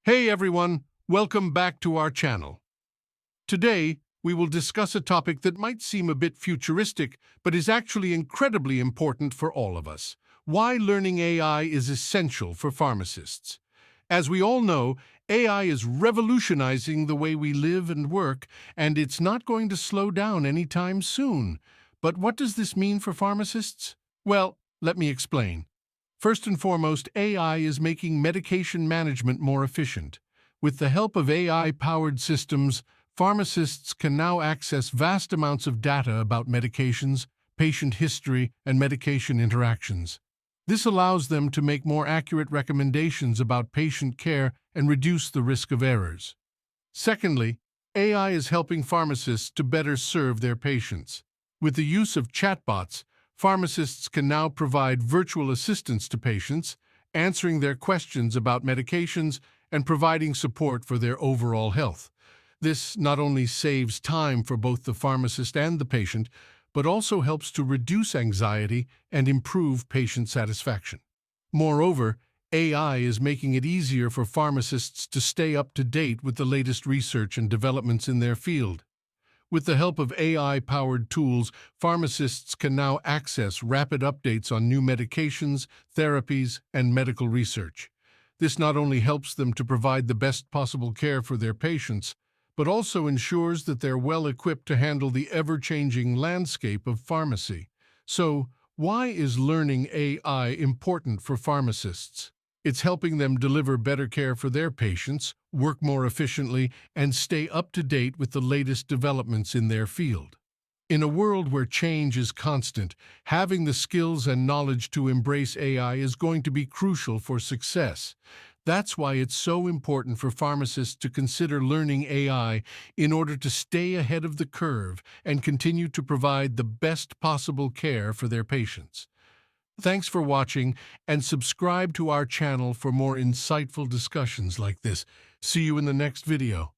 Hey everyone, welcome back to our channel. Today, we will discuss a topic that might seem a bit futuristic, but is actually incredibly important for all of us. Why learning AI is essential for pharmacists. As we all know, AI is revolutionizing the way we live and work, and it's not going to slow down anytime soon. But what does this mean for pharmacists? Well, let me explain. First and foremost, AI is making medication management more efficient. With the help of AI-powered systems, pharmacists can now access vast amounts of data about medications, patient history, and medication interactions. This allows them to make more accurate recommendations about patient care and reduce the risk of errors. Secondly, AI is helping pharmacists to better serve their patients. With the use of chatbots, pharmacists can now provide virtual assistance to patients, answering their questions about medications and providing support for their overall health. This not only saves time for both the pharmacist and the patient, but also helps to reduce anxiety and improve patient satisfaction. Moreover, AI is making it easier for pharmacists to stay up to date with the latest research and developments in their field. With the help of AI-powered tools, pharmacists can now access rapid updates on new medications, therapies, and medical research. This not only helps them to provide the best possible care for their patients, but also ensures that they're well equipped to handle the ever-changing landscape of pharmacy. So, why is learning AI important for pharmacists? It's helping them deliver better care for their patients, work more efficiently, and stay up to date with the latest developments in their field. In a world where change is constant, having the skills and knowledge to embrace AI is going to be crucial for success. That's why it's so important for pharmacists to consider learning AI in order to stay ahead of the curve and continue to provide the best possible care for their patients. Thanks for watching, and subscribe to our channel for more insightful discussions like this. See you in the next video.